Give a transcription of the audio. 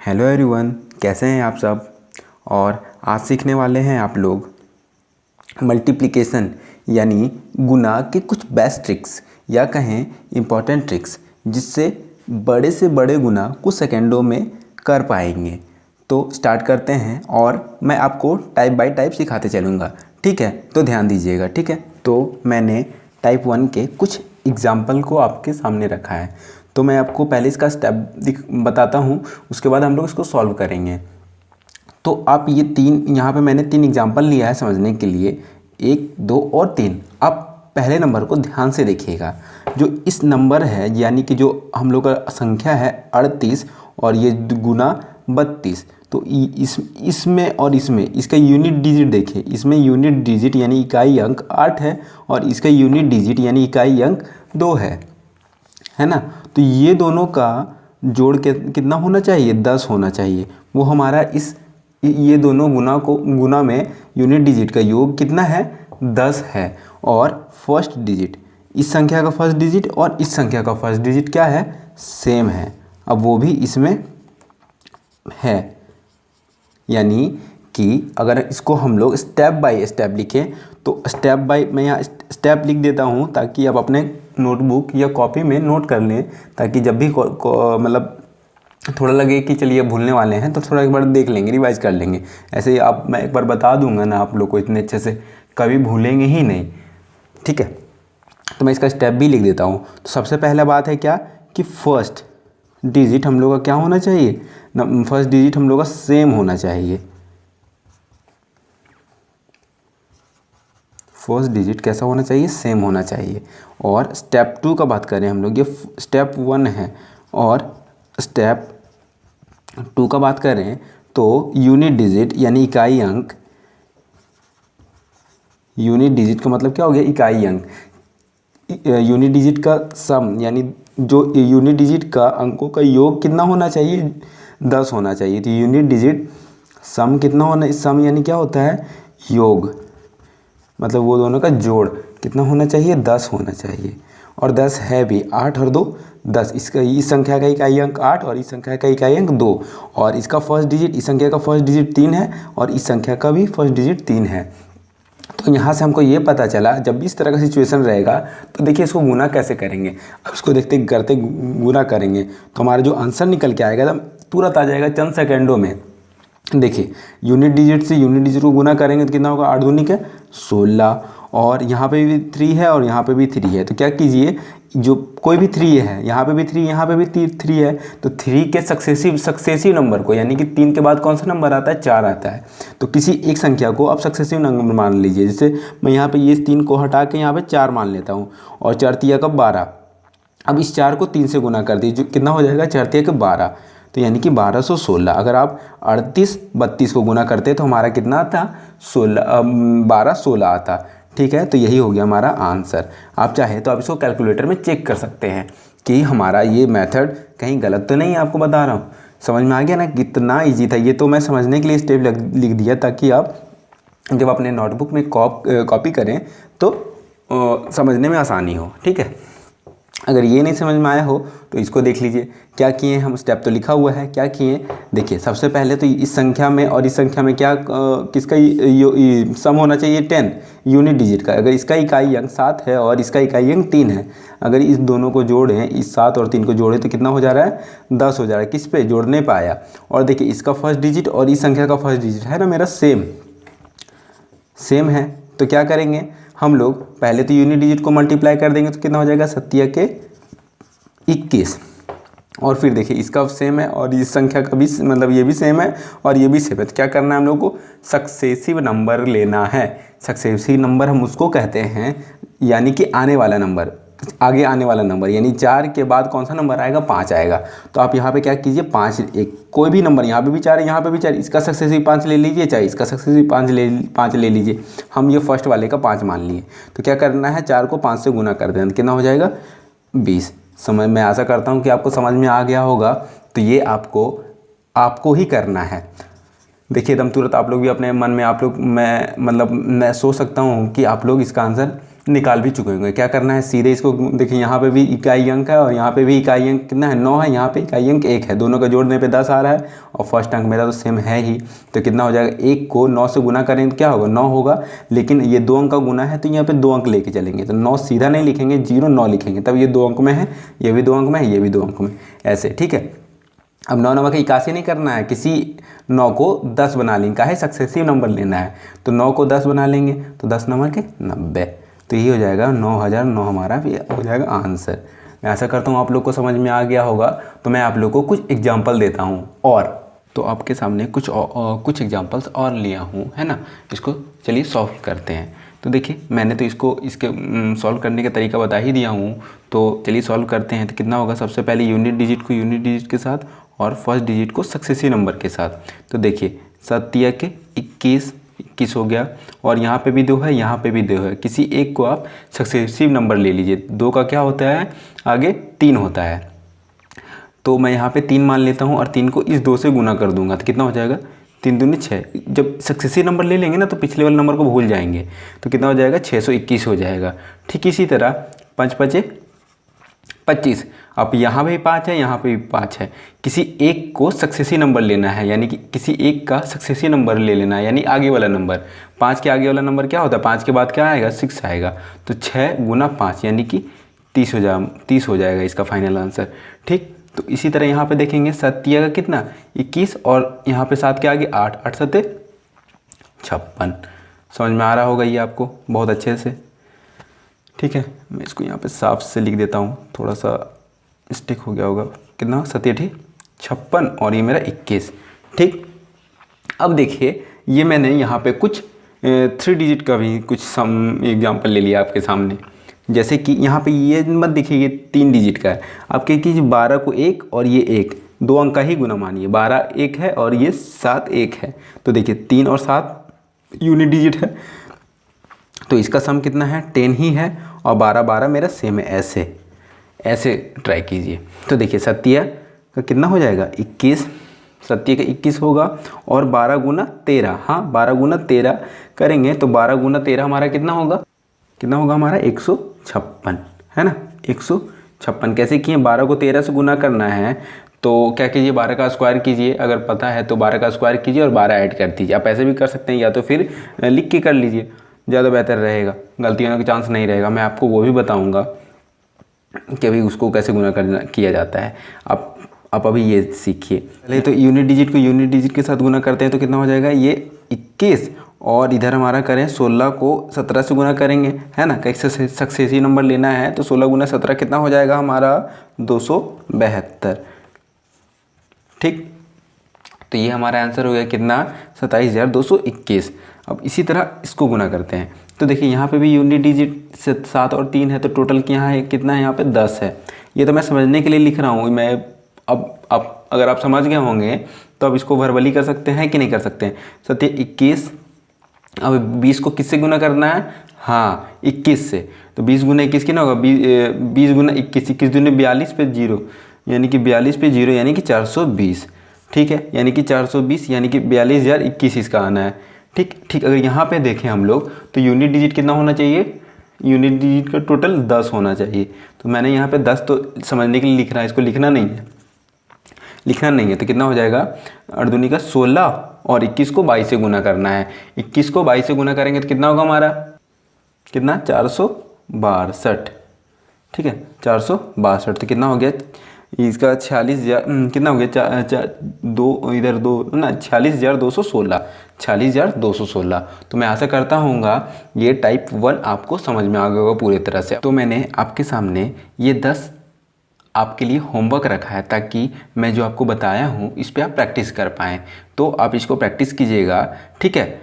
Hello everyone, कैसे हैं आप सब। और आज सीखने वाले हैं आप लोग मल्टीप्लिकेशन यानी गुना के कुछ बेस्ट ट्रिक्स या कहें इम्पॉर्टेंट ट्रिक्स जिससे बड़े से बड़े गुना कुछ सेकंडों में कर पाएंगे। तो स्टार्ट करते हैं और मैं आपको टाइप बाय टाइप सिखाते चलूँगा, ठीक है। तो ध्यान दीजिएगा, ठीक है। तो मैंने टाइप 1 के कुछ एग्जाम्पल को आपके सामने रखा है, तो मैं आपको पहले इसका स्टेप बताता हूँ, उसके बाद हम लोग इसको सॉल्व करेंगे। तो आप ये यहाँ पे मैंने 3 एग्जाम्पल लिया है समझने के लिए, 1, 2 और 3। आप पहले नंबर को ध्यान से देखिएगा। जो इस नंबर है यानी कि जो हम लोग का संख्या है 38 और ये गुना 32, तो इसमें और इसमें इसका यूनिट डिजिट देखिए। इसमें यूनिट डिजिट यानी इकाई अंक 8 है और इसका यूनिट डिजिट यानी इकाई अंक 2 है ना। तो ये दोनों का जोड़ के कितना होना चाहिए? 10 होना चाहिए। वो हमारा ये दोनों गुना में यूनिट डिजिट का योग कितना है? 10 है। और फर्स्ट डिजिट, इस संख्या का फर्स्ट डिजिट और इस संख्या का फर्स्ट डिजिट क्या है? सेम है। अब वो भी इसमें है, यानी कि अगर इसको हम लोग स्टेप बाय स्टेप लिखें तो स्टेप बाय, मैं यहाँ स्टेप लिख देता हूँ ताकि आप अपने नोटबुक या कॉपी में नोट कर लें, ताकि जब भी मतलब थोड़ा लगे कि चलिए भूलने वाले हैं तो थोड़ा एक बार देख लेंगे, रिवाइज कर लेंगे। ऐसे ही मैं एक बार बता दूंगा ना आप लोग को, इतने अच्छे से कभी भूलेंगे ही नहीं, ठीक है। तो मैं इसका स्टेप भी लिख देता हूँ। तो सबसे पहला बात है क्या कि फर्स्ट डिजिट हम लोग का क्या होना चाहिए? फर्स्ट डिजिट हम लोग का सेम होना चाहिए। फर्स्ट डिजिट कैसा होना चाहिए? सेम होना चाहिए। और स्टेप 2 का बात करें हम लोग, ये स्टेप 1 है और स्टेप 2 का बात करें तो यूनिट डिजिट यानी इकाई अंक, यूनिट डिजिट का मतलब क्या हो गया? इकाई अंक। यूनिट डिजिट का सम यानी जो यूनिट डिजिट का अंकों का योग कितना होना चाहिए? 10 होना चाहिए। तो यूनिट डिजिट सम कितना होना, सम यानी क्या होता है? योग, मतलब वो दोनों का जोड़ कितना होना चाहिए? 10 होना चाहिए। और 10 है भी, 8 और 2 10। इसका इस संख्या का इकाई अंक 8 और इस संख्या का इकाई अंक 2। और इसका फर्स्ट डिजिट, इस संख्या का फर्स्ट डिजिट 3 है और इस संख्या का भी फर्स्ट डिजिट 3 है। तो यहाँ से हमको ये पता चला, जब भी इस तरह का सिचुएशन रहेगा तो देखिए इसको गुना कैसे करेंगे। अब इसको देखते करते गुना करेंगे तो हमारा जो आंसर निकल के आएगा एकदम तुरंत आ जाएगा चंद सेकेंडों में। देखिए यूनिट डिजिट से यूनिट डिजिट को गुना करेंगे तो कितना होगा? 8 दूनी के 16। और यहाँ पे भी 3 है और यहाँ पे भी 3 है। तो क्या कीजिए, जो कोई भी 3 है, यहाँ पे भी 3, यहाँ पे भी 3 है, तो 3 के सक्सेसिव नंबर को, यानी कि 3 के बाद कौन सा नंबर आता है? 4 आता है। तो किसी एक संख्या को आप सक्सेसिव नंबर मान लीजिए। जैसे मैं यहाँ पे ये 3 को हटा के यहाँ पे 4 मान लेता हूँ और 4 तिया का 12। अब इस 4 को 3 से गुना कर दीजिए, कितना हो जाएगा? 4 तिया का 12, तो यानी कि 1216। अगर आप 38 32 को गुना करते तो हमारा कितना आता? 1216 आता, ठीक है। तो यही हो गया हमारा आंसर। आप चाहे तो आप इसको कैलकुलेटर में चेक कर सकते हैं कि हमारा ये मेथड कहीं गलत तो नहीं है। आपको बता रहा हूँ, समझ में आ गया ना कितना ईजी था ये। तो मैं समझने के लिए स्टेप लिख दिया ताकि आप जब अपने नोटबुक में कॉपी करें तो समझने में आसानी हो, ठीक है। अगर ये नहीं समझ में आया हो तो इसको देख लीजिए क्या किए हम। स्टेप तो लिखा हुआ है, क्या किए देखिए। सबसे पहले तो इस संख्या में और इस संख्या में क्या किसका सम होना चाहिए? 10 यूनिट डिजिट का। अगर इसका इकाई अंक 7 है और इसका इकाई अंक 3 है, अगर इस दोनों को जोड़ें, इस 7 और 3 को जोड़ें तो कितना हो जा रहा है? 10 हो जा रहा है। किस पे? जोड़ नहीं पाया। और देखिए इसका फर्स्ट डिजिट और इस संख्या का फर्स्ट डिजिट है ना मेरा सेम है। तो क्या करेंगे हम लोग? पहले तो यूनिट डिजिट को मल्टीप्लाई कर देंगे तो कितना हो जाएगा? 7 के 21। और फिर देखिए इसका सेम है और इस संख्या का भी, मतलब ये भी सेम है और ये भी सेम है। तो क्या करना है हम लोग को? सक्सेसिव नंबर लेना है। सक्सेसिव नंबर हम उसको कहते हैं, यानी कि आने वाला नंबर, आगे आने वाला नंबर। यानी 4 के बाद कौन सा नंबर आएगा? 5 आएगा। तो आप यहाँ पे क्या कीजिए? 5 एक कोई भी नंबर, यहाँ पे भी 4 है, यहाँ पे भी 4, इसका सक्सेसिव 5 ले लीजिए, चाहे इसका सक्सेसिव 5 ले लीजिए। हम ये फर्स्ट वाले का 5 मान लिए। तो क्या करना है? 4 को 5 से गुना कर देना, कितना हो जाएगा? 20। समझ, मैं आशा करता हूँ कि आपको समझ में आ गया होगा। तो ये आपको ही करना है। देखिए एकदम तुरंत आप लोग भी अपने मन में, आप लोग मैं सोच सकता हूँ कि आप लोग इसका आंसर निकाल भी चुके होंगे। क्या करना है, सीधे इसको देखिए, यहाँ पे भी इकाई अंक है और यहाँ पे भी इकाई अंक कितना है, 9 है, यहाँ पे इकाई अंक 1 है, दोनों का जोड़ने पे 10 आ रहा है और फर्स्ट अंक मेरा तो सेम है ही। तो कितना हो जाएगा, 1 को 9 से गुना करेंगे तो क्या होगा, 9 होगा, लेकिन ये 2 अंक का गुना है तो यहाँ पे 2 अंक लेके चलेंगे, तो 9 सीधा नहीं लिखेंगे, 0 9 लिखेंगे, तब ये 2 अंक में है, ये भी 2 अंक में है, ये भी 2 अंक में, ऐसे, ठीक है। अब 9 नंबर का 81 नहीं करना है, किसी 9 को 10 बना लेंगे, काहे सक्सेसिव नंबर लेना है, तो 9 को 10 बना लेंगे तो 10 नंबर के 90, तो ये हो जाएगा 9009 हमारा भी हो जाएगा आंसर। मैं आशा करता हूँ आप लोग को समझ में आ गया होगा। तो मैं आप लोग को कुछ एग्जाम्पल देता हूँ, और तो आपके सामने कुछ एग्जाम्पल्स और लिया हूँ, है ना। इसको चलिए सॉल्व करते हैं। तो देखिए मैंने तो इसके सॉल्व करने का तरीका बता ही दिया हूँ, तो चलिए सॉल्व करते हैं। तो कितना होगा, सबसे पहले यूनिट डिजिट को यूनिट डिजिट के साथ और फर्स्ट डिजिट को सक्सेसिव नंबर के साथ। तो देखिए 7 के 21 हो गया, और यहाँ पे भी 2 है, यहाँ पे भी 2 है, किसी एक को आप सक्सेसिव नंबर ले लीजिए। 2 का क्या होता है, आगे 3 होता है, तो मैं यहाँ पे 3 मान लेता हूँ और 3 को इस 2 से गुना कर दूंगा, तो कितना हो जाएगा, 3 दूनी 6। जब सक्सेसिव नंबर ले लेंगे ना तो पिछले वाले नंबर को भूल जाएंगे, तो कितना हो जाएगा, 621 हो जाएगा। ठीक इसी तरह 5 5 25, अब यहाँ पे भी 5 है, यहाँ पे भी 5 है, किसी एक को सक्सेसिव नंबर लेना है, यानी कि किसी एक का सक्सेसिव नंबर ले लेना है, यानी आगे वाला नंबर। 5 के आगे वाला नंबर क्या होता है, 5 के बाद क्या आएगा, 6 आएगा, तो 6 गुना 5 यानी कि 30 हो जाएगा इसका फाइनल आंसर। ठीक, तो इसी तरह यहाँ पे देखेंगे 7 का कितना, 21, और यहाँ पे 7 के आगे 8, 8 7 56। समझ में आ रहा होगा ये आपको बहुत अच्छे से। ठीक है, मैं इसको यहाँ पे साफ से लिख देता हूँ, थोड़ा सा स्टिक हो गया होगा। कितना, 7 56 और ये मेरा 21। ठीक, अब देखिए ये मैंने यहाँ पे कुछ 3 डिजिट का भी कुछ सम एग्जाम्पल ले लिया आपके सामने। जैसे कि यहाँ पे ये मत देखिए, ये 3 डिजिट का है, आप क्या कीजिए 12 को 1 और ये 1, 2 अंक का ही गुना मानिए, 12 1 है और ये 7 1 है, तो देखिए 3 और 7 यूनिट डिजिट है, तो इसका सम कितना है, 10 ही है, और 12 12 मेरा सेम है, ऐसे ट्राई कीजिए। तो देखिए 7 का कितना हो जाएगा, 21, 7 का 21 होगा, और 12 गुना 13, हाँ 12 गुना 13 करेंगे तो 12 गुना 13 हमारा कितना होगा हमारा 156, है ना, 156। कैसे किए, 12 को 13 से गुना करना है, तो क्या कीजिए 12 का स्क्वायर कीजिए, अगर पता है तो 12 का स्क्वायर कीजिए और 12 ऐड कर दीजिए। आप ऐसे भी कर सकते हैं, या तो फिर लिख के कर लीजिए, ज़्यादा बेहतर रहेगा, गलती होने का चांस नहीं रहेगा। मैं आपको वो भी बताऊंगा कि अभी उसको कैसे गुना किया जाता है। आप अभी ये सीखिए। पहले तो यूनिट डिजिट को यूनिट डिजिट के साथ गुना करते हैं, तो कितना हो जाएगा, ये 21, और इधर हमारा करें 16 को 17 से गुना करेंगे, है ना, कैसे सक्सेसिव नंबर लेना है, तो 16 गुना 17 कितना हो जाएगा हमारा, 272। ठीक, तो ये हमारा आंसर हो गया कितना, 27,221। अब इसी तरह इसको गुना करते हैं, तो देखिए यहाँ पे भी यूनिट डिजिट से 7 और 3 है, तो टोटल यहाँ है कितना है, यहाँ पे 10 है। ये तो मैं समझने के लिए लिख रहा हूँ। मैं अब अगर आप समझ गए होंगे तो अब इसको वर्बली कर सकते हैं कि नहीं कर सकते हैं। 7 21, अब 20 को किससे गुना करना है, हाँ 21 से, तो 20 गुना 21 कितना होगा, 20 गुना 21, 21 दूनी 42 पे 0, यानी कि 42 पे 0 यानी कि 420। ठीक है, यानी कि 420 यानी कि 42,021 इसका आना है। ठीक, अगर यहाँ पे देखें हम लोग तो यूनिट डिजिट कितना होना चाहिए, यूनिट डिजिट का टोटल 10 होना चाहिए। तो मैंने यहाँ पे 10 तो समझने के लिए लिख रहा है, इसको लिखना नहीं है, तो कितना हो जाएगा, 8 दूनी का 16 और 21 को 22 से गुना करना है। 21 को 22 से गुना करेंगे तो कितना होगा हमारा, कितना, 462। ठीक है, 462, तो कितना हो गया इसका, 46,000 कितना हो गया, दो इधर 2 ना, 46,216, 46,216। तो मैं आशा करता हूँगा ये टाइप 1 आपको समझ में आ गया होगा पूरी तरह से। तो मैंने आपके सामने ये 10 आपके लिए होमवर्क रखा है, ताकि मैं जो आपको बताया हूँ इस पर आप प्रैक्टिस कर पाएँ। तो आप इसको प्रैक्टिस कीजिएगा, ठीक है।